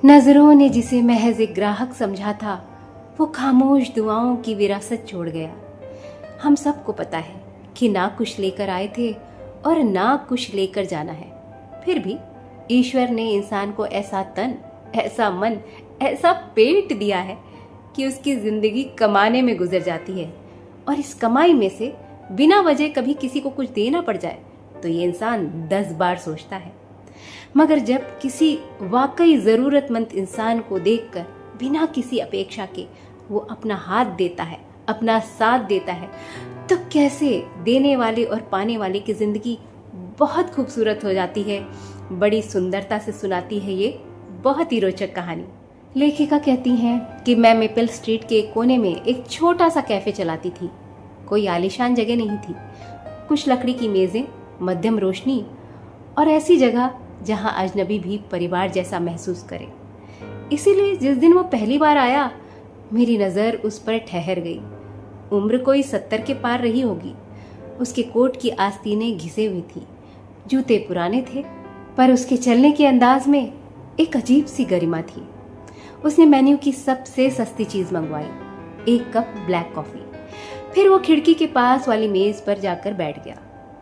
नजरों ने जिसे महज एक ग्राहक समझा था, वो खामोश दुआओं की विरासत छोड़ गया। हम सबको पता है कि ना कुछ लेकर आए थे और ना कुछ लेकर जाना है। फिर भी ईश्वर ने इंसान को ऐसा तन, ऐसा मन, ऐसा पेट दिया है कि उसकी जिंदगी कमाने में गुजर जाती है। और इस कमाई में से बिना वजह कभी किसी को कुछ देना पड़ जाए तो ये इंसान 10 बार सोचता है। मगर जब किसी वाकई जरूरतमंद इंसान को देखकर बिना किसी अपेक्षा के वो अपना हाथ देता है, अपना साथ देता है, तो कैसे देने वाले और पाने वाले की जिंदगी बहुत खूबसूरत हो जाती है। बड़ी सुंदरता से सुनाती है ये बहुत ही रोचक कहानी। लेखिका कहती हैं कि मैं मेपल स्ट्रीट के कोने में एक छोटा सा कैफे चलाती थी। कोई आलीशान जगह नहीं थी, कुछ लकड़ी की मेजें, मध्यम रोशनी और ऐसी जगह जहां अजनबी भी परिवार जैसा महसूस करे। इसीलिए जिस दिन वो पहली बार आया, मेरी नज़र उस पर ठहर गई। उम्र कोई 70 के पार रही होगी। उसके कोट की आस्तीनें घिसे हुई थी, जूते पुराने थे, पर उसके चलने के अंदाज में एक अजीब सी गरिमा थी। उसने मेन्यू की सबसे सस्ती चीज़ मंगवाई, 1 कप ब्लैक कॉफ़ी। फिर वो खिड़की के पास वाली मेज़ पर जाकर बैठ गया,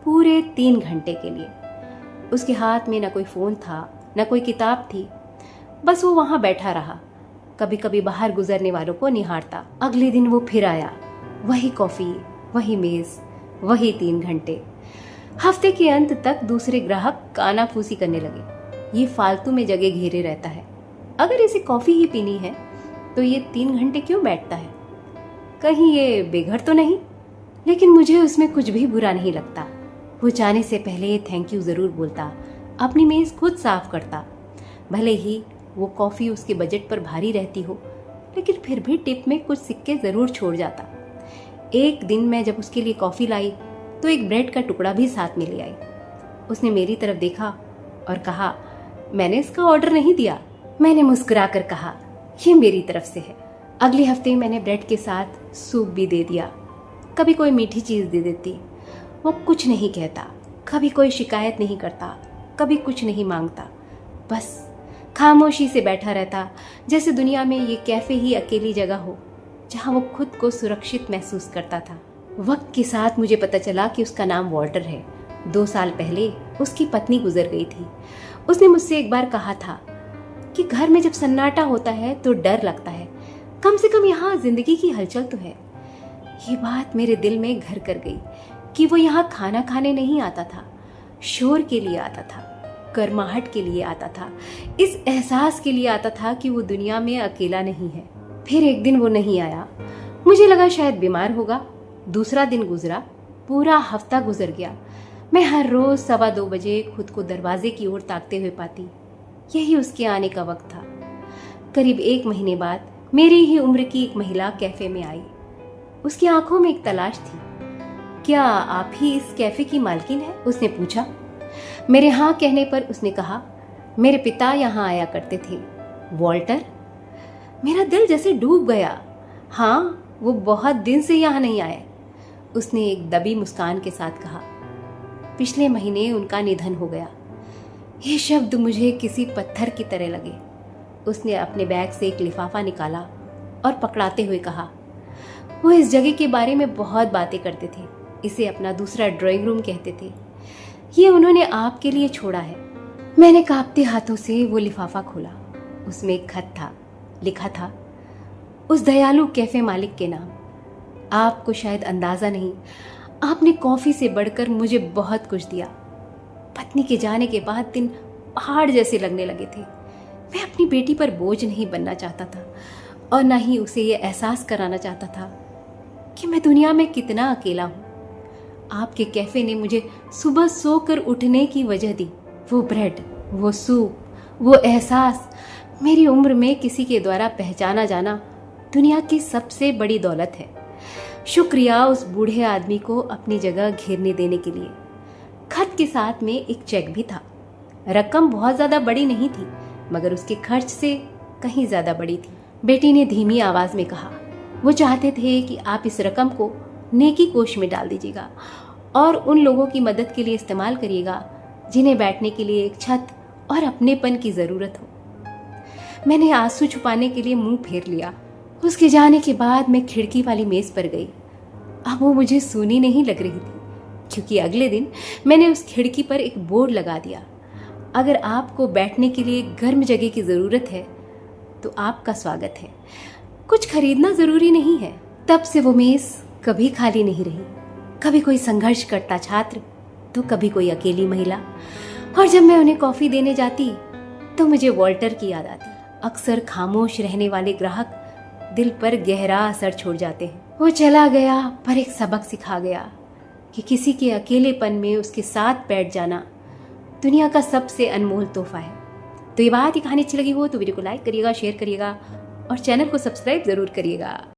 पूरे 3 घंटे के लिए। उसके हाथ में न कोई फ़ोन था, न कोई किताब थी, बस वो वहाँ बैठा रहा, कभी कभी बाहर गुजरने वालों को निहारता। अगले दिन वो फिर आया, वही कॉफ़ी, वही मेज़, वही 3 घंटे। हफ्ते के अंत तक दूसरे ग्राहक कानाफूसी करने लगे। ये फालतू में जगह घेरे रहता है, अगर इसे कॉफ़ी ही पीनी है तो ये 3 घंटे क्यों बैठता है, कहीं ये बेघर तो नहीं। लेकिन मुझे उसमें कुछ भी बुरा नहीं लगता। वो जाने से पहले थैंक यू ज़रूर बोलता, अपनी मेज़ खुद साफ करता। भले ही वो कॉफ़ी उसके बजट पर भारी रहती हो, लेकिन फिर भी टिप में कुछ सिक्के ज़रूर छोड़ जाता। एक दिन मैं जब उसके लिए कॉफ़ी लाई तो एक ब्रेड का टुकड़ा भी साथ में ले आई। उसने मेरी तरफ देखा और कहा, मैंने इसका ऑर्डर नहीं दिया। मैंने मुस्कुराकर कहा, ये मेरी तरफ से है। अगले हफ्ते मैंने ब्रेड के साथ सूप भी दे दिया। कभी कोई मीठी चीज़ दे देती। वो कुछ नहीं कहता, कभी कोई शिकायत नहीं करता, कभी कुछ नहीं मांगता, बस खामोशी से बैठा रहता, जैसे दुनिया में ये कैफे ही अकेली जगह हो जहाँ वो खुद को सुरक्षित महसूस करता था। वक्त के साथ मुझे पता चला कि उसका नाम वॉल्टर है। 2 साल पहले उसकी पत्नी गुजर गई थी। उसने मुझसे एक बार कहा था कि घर में जब सन्नाटा होता है तो डर लगता है, कम से कम यहाँ जिंदगी की हलचल तो है। ये बात मेरे दिल में घर कर गई कि वो यहाँ खाना खाने नहीं आता था, शोर के लिए आता था, गर्माहट के लिए आता था, इस एहसास के लिए आता था कि वो दुनिया में अकेला नहीं है। फिर एक दिन वो नहीं आया। मुझे लगा शायद बीमार होगा। दूसरा दिन गुजरा, पूरा हफ्ता गुजर गया। मैं हर रोज 2:15 बजे खुद को दरवाजे की ओर ताकते हुए पाती। यही उसके आने का वक्त था। करीब 1 महीने बाद मेरी ही उम्र की एक महिला कैफे में आई। उसकी आंखों में एक तलाश थी। क्या आप ही इस कैफे की मालकिन है? उसने पूछा। मेरे हाँ कहने पर उसने कहा, मेरे पिता यहाँ आया करते थे। वॉल्टर? मेरा दिल जैसे डूब गया। हाँ, वो बहुत दिन से यहाँ नहीं आए, उसने एक दबी मुस्कान के साथ कहा। पिछले महीने उनका निधन हो गया। ये शब्द मुझे किसी पत्थर की तरह लगे। उसने अपने बैग से एक लिफाफा निकाला और पकड़ाते हुए कहा, वो इस जगह के बारे में बहुत बातें करते थे। इसे अपना दूसरा ड्राइंग रूम कहते थे। ये उन्होंने आपके लिए छोड़ा है। मैंने कांपते हाथों से वो लिफाफा खोला। उसमें एक खत था। लिखा था उस दयालु कैफे मालिक के नाम। आपको शायद अंदाजा नहीं, आपने कॉफी से बढ़कर मुझे बहुत कुछ दिया। पत्नी के जाने के बाद दिन पहाड़ जैसे लगने लगे थे। मैं अपनी बेटी पर बोझ नहीं बनना चाहता था और न ही उसे ये एहसास कराना चाहता था कि मैं दुनिया में कितना अकेला हूँ। आपके कैफे ने मुझे सुबह सोकर उठने की वजह दी। वो ब्रेड, वो सूप, वो एहसास, मेरी उम्र में किसी के द्वारा पहचाना जाना दुनिया की सबसे बड़ी दौलत है। शुक्रिया उस बूढ़े आदमी को अपनी जगह घेरने देने के लिए। खत के साथ में एक चेक भी था। रकम बहुत ज्यादा बड़ी नहीं थी, मगर उसके खर्च से कहीं ज्यादा बड़ी थी। बेटी ने धीमी आवाज में कहा, वो चाहते थे कि आप इस रकम को नेकी कोष में डाल दीजिएगा और उन लोगों की मदद के लिए इस्तेमाल करिएगा जिन्हें बैठने के लिए एक छत और अपनेपन की जरूरत हो। मैंने आंसू छुपाने के लिए मुंह फेर लिया। उसके जाने के बाद मैं खिड़की वाली मेज पर गई। अब वो मुझे सूनी नहीं लग रही थी, क्योंकि अगले दिन मैंने उस खिड़की पर एक बोर्ड लगा दिया, अगर आपको बैठने के लिए गर्म जगह की ज़रूरत है तो आपका स्वागत है। कुछ खरीदना ज़रूरी नहीं है। तब से वो मेज़ कभी खाली नहीं रही। कभी कोई संघर्ष करता छात्र तो कभी कोई अकेली महिला, और जब मैं उन्हें कॉफ़ी देने जाती तो मुझे वॉल्टर की याद आती। अक्सर खामोश रहने वाले ग्राहक दिल पर गहरा असर छोड़ जाते हैं। वो चला गया पर एक सबक सिखा गया कि किसी के अकेलेपन में उसके साथ बैठ जाना दुनिया का सबसे अनमोल तोहफा है। तो ये बात, ये कहानी अच्छी लगी हो तो वीडियो को लाइक करिएगा, शेयर करिएगा और चैनल को सब्सक्राइब ज़रूर करिएगा।